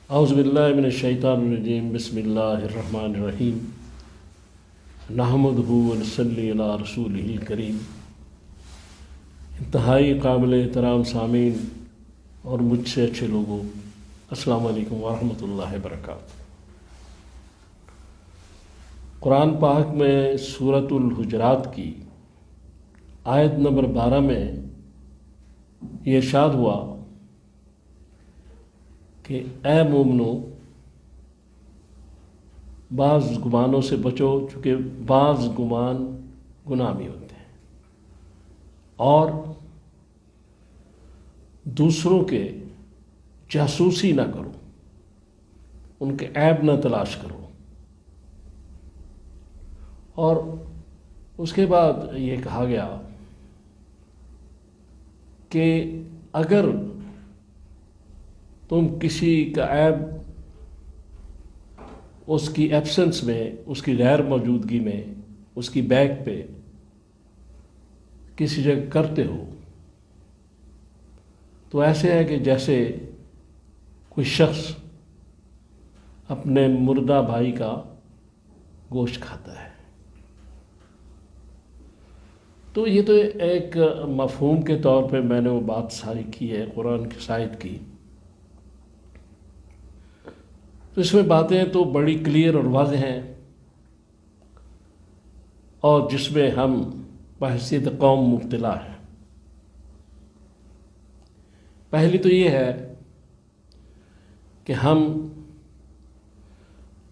اعوذ باللہ من الشیطان الرجیم بسم اللہ الرحمن الرحیم نحمدہ ونصلی علی رسولہ الکریم۔ انتہائی قابل احترام سامعین اور مجھ سے اچھے لوگوں، السلام علیکم ورحمۃ اللہ وبرکاتہ۔ قرآن پاک میں سورۃ الحجرات کی آیت نمبر 12 میں یہ ارشاد ہوا کہ اے مومنو، بعض گمانوں سے بچو، چونکہ بعض گمان گناہ بھی ہوتے ہیں، اور دوسروں کے جاسوسی نہ کرو، ان کے عیب نہ تلاش کرو۔ اور اس کے بعد یہ کہا گیا کہ اگر تم کسی کا عیب اس کی ایبسنس میں، اس کی غیر موجودگی میں، اس کی بیک پہ کسی جگہ کرتے ہو تو ایسے ہے کہ جیسے کوئی شخص اپنے مردہ بھائی کا گوشت کھاتا ہے۔ تو یہ تو ایک مفہوم کے طور پہ میں نے وہ بات ساری کی ہے قرآن کی آیت کی۔ تو اس میں باتیں تو بڑی کلیئر اور واضح ہیں، اور جس میں ہم بحیثیت قوم مبتلا ہیں۔ پہلی تو یہ ہے کہ ہم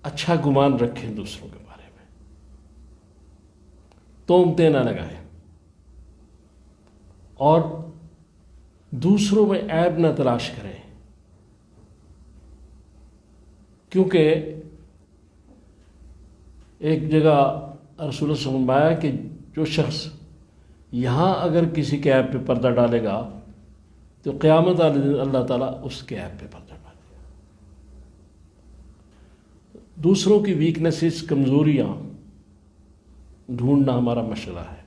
اچھا گمان رکھیں دوسروں کے بارے میں، تہمتیں نہ لگائیں، اور دوسروں میں عیب نہ تلاش کریں، کیونکہ ایک جگہ رسول اللہ صلی اللہ علیہ وسلم نے کہ جو شخص یہاں اگر کسی کے عیب پہ پردہ ڈالے گا تو قیامت والے دن اللہ تعالیٰ اس کے عیب پہ پردہ ڈالے گا۔ دوسروں کی ویکنیسز، کمزوریاں ڈھونڈنا ہمارا مشغلہ ہے۔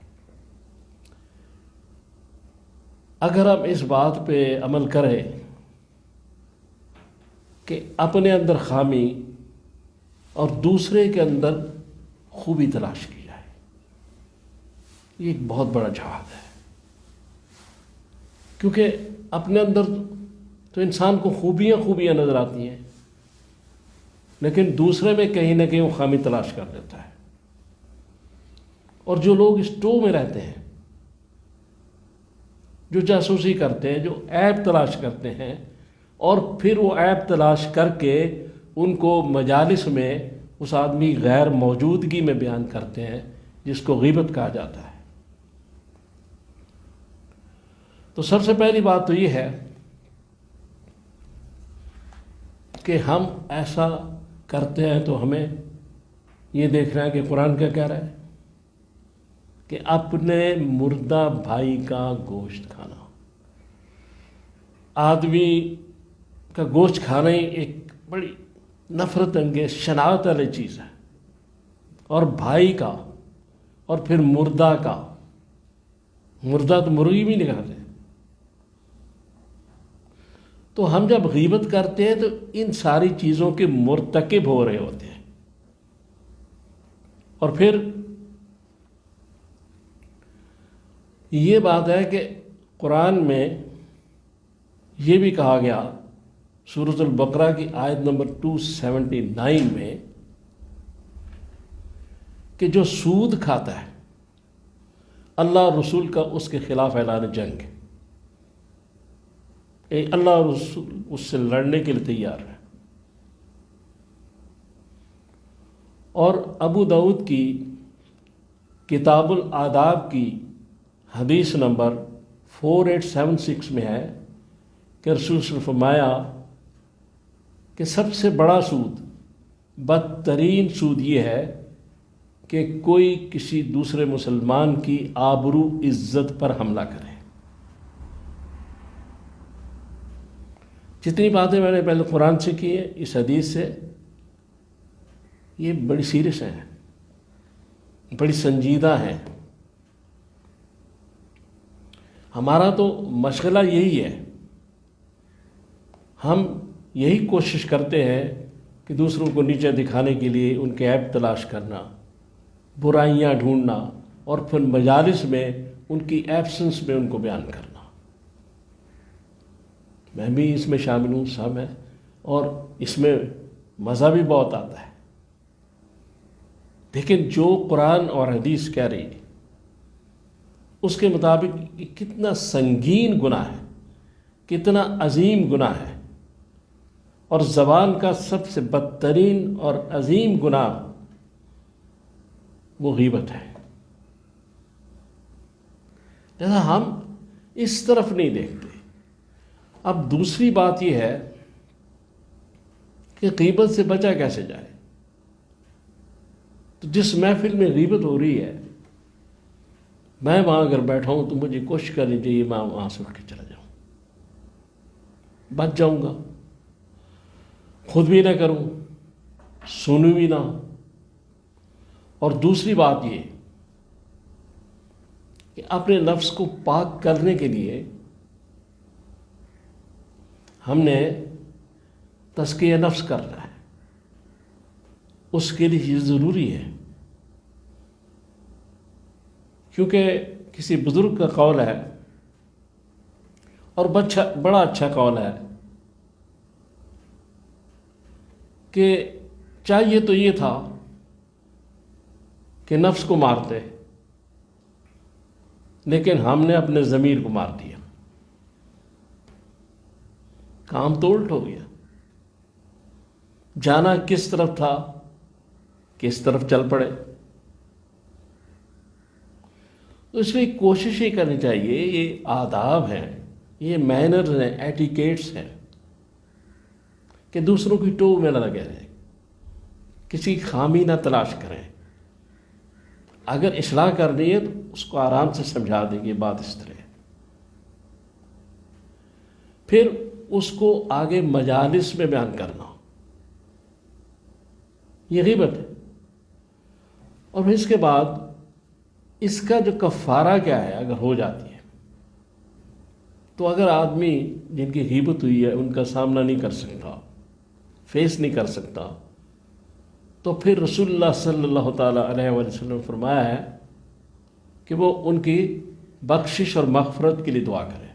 اگر ہم اس بات پہ عمل کریں کہ اپنے اندر خامی اور دوسرے کے اندر خوبی تلاش کی جائے، یہ ایک بہت بڑا جہاد ہے، کیونکہ اپنے اندر تو انسان کو خوبیاں نظر آتی ہیں، لیکن دوسرے میں کہیں نہ کہیں وہ خامی تلاش کر لیتا ہے۔ اور جو لوگ اس ٹو میں رہتے ہیں، جو جاسوسی کرتے ہیں، جو عیب تلاش کرتے ہیں، اور پھر وہ عیب تلاش کر کے ان کو مجالس میں اس آدمی غیر موجودگی میں بیان کرتے ہیں، جس کو غیبت کہا جاتا ہے۔ تو سب سے پہلی بات تو یہ ہے کہ ہم ایسا کرتے ہیں تو ہمیں یہ دیکھنا ہے کہ قرآن کیا کہہ رہا ہے کہ اپنے مردہ بھائی کا گوشت کھانا۔ آدمی کا گوشت کھانا ہی ایک بڑی نفرت انگیز شناعت والی چیز ہے، اور بھائی کا، اور پھر مردہ کا، مردہ تو مرغی بھی نہیں کھاتے۔ تو ہم جب غیبت کرتے ہیں تو ان ساری چیزوں کے مرتکب ہو رہے ہوتے ہیں۔ اور پھر یہ بات ہے کہ قرآن میں یہ بھی کہا گیا سورۃ البقرہ کی آیت نمبر 279 میں کہ جو سود کھاتا ہے، اللہ اور رسول کا اس کے خلاف اعلان جنگ ہے۔ اللہ اور رسول اس سے لڑنے کے لیے تیار ہے۔ اور ابو داؤد کی کتاب الآداب کی حدیث نمبر 4876 میں ہے کہ رسول صلی اللہ علیہ وسلم نے فرمایا کہ سب سے بڑا سود، بدترین سود یہ ہے کہ کوئی کسی دوسرے مسلمان کی آبرو عزت پر حملہ کرے۔ جتنی باتیں میں نے پہلے قرآن سے کی ہیں، اس حدیث سے، یہ بڑی سیریس ہیں، بڑی سنجیدہ ہیں۔ ہمارا تو مشغلہ یہی ہے، ہم یہی کوشش کرتے ہیں کہ دوسروں کو نیچے دکھانے کے لیے ان کے عیب تلاش کرنا، برائیاں ڈھونڈنا، اور پھر مجالس میں ان کی ایبسنس میں ان کو بیان کرنا۔ میں بھی اس میں شامل ہوں، سب ہے، اور اس میں مزہ بھی بہت آتا ہے، لیکن جو قرآن اور حدیث کہہ رہی ہے اس کے مطابق یہ کتنا سنگین گناہ ہے، کتنا عظیم گناہ ہے، اور زبان کا سب سے بدترین اور عظیم گناہ وہ غیبت ہے۔ لہذا ہم اس طرف نہیں دیکھتے۔ اب دوسری بات یہ ہے کہ غیبت سے بچا کیسے جائے؟ تو جس محفل میں غیبت ہو رہی ہے، میں وہاں اگر بیٹھا ہوں تو مجھے کوشش کرنی چاہیے میں وہاں سے اٹھ کے چلا جاؤں، بچ جاؤں گا، خود بھی نہ کروں، سنوں بھی نہ۔ اور دوسری بات یہ کہ اپنے نفس کو پاک کرنے کے لیے ہم نے تزکیہ نفس کرنا ہے، اس کے لیے یہ ضروری ہے، کیونکہ کسی بزرگ کا قول ہے اور بڑا اچھا قول ہے کہ چاہیے تو یہ تھا کہ نفس کو مارتے، لیکن ہم نے اپنے ضمیر کو مار دیا، کام تو الٹ ہو گیا۔ جانا کس طرف تھا، کس طرف چل پڑے۔ تو اس لیے کوشش یہ کرنی چاہیے، یہ آداب ہیں، یہ مینرز ہیں، ایٹیکیٹس ہیں، کہ دوسروں کی ٹو میں نہ لگے رہیں، کسی کی خامی نہ تلاش کریں۔ اگر اصلاح کرنی ہے تو اس کو آرام سے سمجھا دیں گے، بات اس طرح ہے، پھر اس کو آگے مجالس میں بیان کرنا، یہ غیبت ہے۔ اور پھر اس کے بعد اس کا جو کفارہ کیا ہے، اگر ہو جاتی ہے تو اگر آدمی جن کی غیبت ہوئی ہے ان کا سامنا نہیں کر سکتا، فیس نہیں کر سکتا، تو پھر رسول اللہ صلی اللہ تعالیٰ علیہ وسلم نے فرمایا ہے کہ وہ ان کی بخشش اور مغفرت کے لیے دعا کرے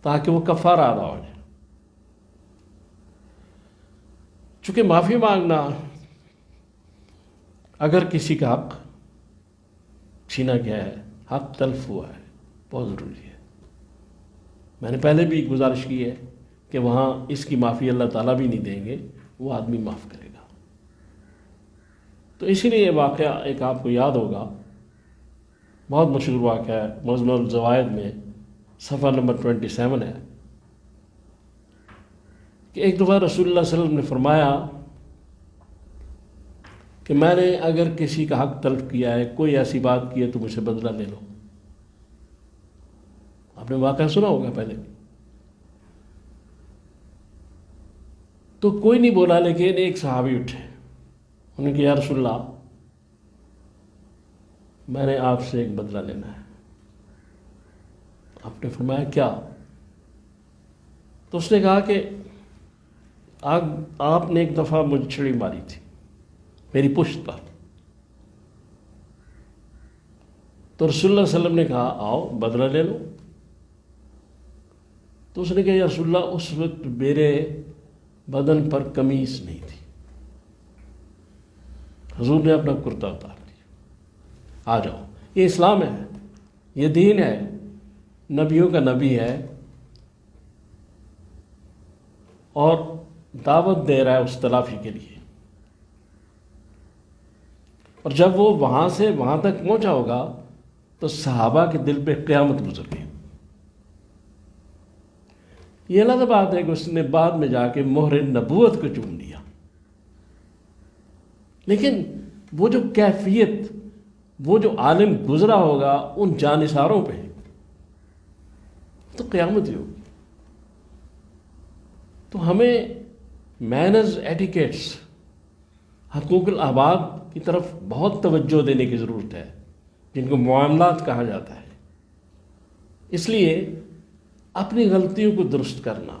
تاکہ وہ کفارہ ادا ہو جائے۔ چونکہ معافی مانگنا اگر کسی کا حق چھینا گیا ہے، حق تلف ہوا ہے، بہت ضروری ہے۔ میں نے پہلے بھی گزارش کی ہے کہ وہاں اس کی معافی اللہ تعالیٰ بھی نہیں دیں گے، وہ آدمی معاف کرے گا۔ تو اسی لیے یہ واقعہ ایک آپ کو یاد ہوگا، بہت مشہور واقعہ ہے، مجمع الزوائد میں صفحہ نمبر 27 ہے، کہ ایک دفعہ رسول اللہ صلی اللہ علیہ وسلم نے فرمایا کہ میں نے اگر کسی کا حق تلف کیا ہے، کوئی ایسی بات کی ہے تو مجھ سے بدلہ لے لو۔ آپ نے واقعہ سنا ہوگا پہلے، تو کوئی نہیں بولا، لیکن ایک صحابی اٹھے، انہوں نے کہا یا رسول اللہ میں نے آپ سے ایک بدلہ لینا ہے۔ آپ نے فرمایا کیا؟ تو اس نے کہا کہ آپ نے ایک دفعہ مجھے چھڑی ماری تھی میری پشت پر، تو رسول اللہ صلی اللہ علیہ وسلم نے کہا آؤ بدلہ لے لو۔ تو اس نے کہا یا رسول اللہ اس وقت میرے بدن پر قمیص نہیں تھی۔ حضور نے اپنا کرتا اتار دیا، آ جاؤ، یہ اسلام ہے، یہ دین ہے، نبیوں کا نبی ہے، اور دعوت دے رہا ہے اس تلافی کے لیے۔ اور جب وہ وہاں سے وہاں تک پہنچا ہوگا تو صحابہ کے دل پہ قیامت گزر گئی۔ یہ الگ بات ہے کہ اس نے بعد میں جا کے مہر نبوت کو چوم لیا، لیکن وہ جو کیفیت، وہ جو عالم گزرا ہوگا ان جانثاروں پہ، تو قیامت ہی ہوگی۔ تو ہمیں مینرز، ایٹیکیٹس، حقوق العباد کی طرف بہت توجہ دینے کی ضرورت ہے، جن کو معاملات کہا جاتا ہے۔ اس لیے اپنی غلطیوں کو درست کرنا،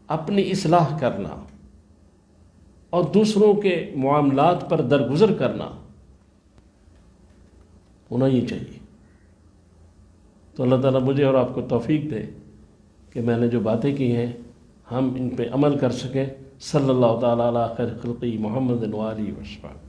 اپنی اصلاح کرنا اور دوسروں کے معاملات پر درگزر کرنا ہونا ہی چاہیے۔ تو اللہ تعالیٰ مجھے اور آپ کو توفیق دے کہ میں نے جو باتیں کی ہیں ہم ان پہ عمل کر سکیں۔ صلی اللہ تعالیٰ علی خیر خلقی محمد و آلہ وصحبہ۔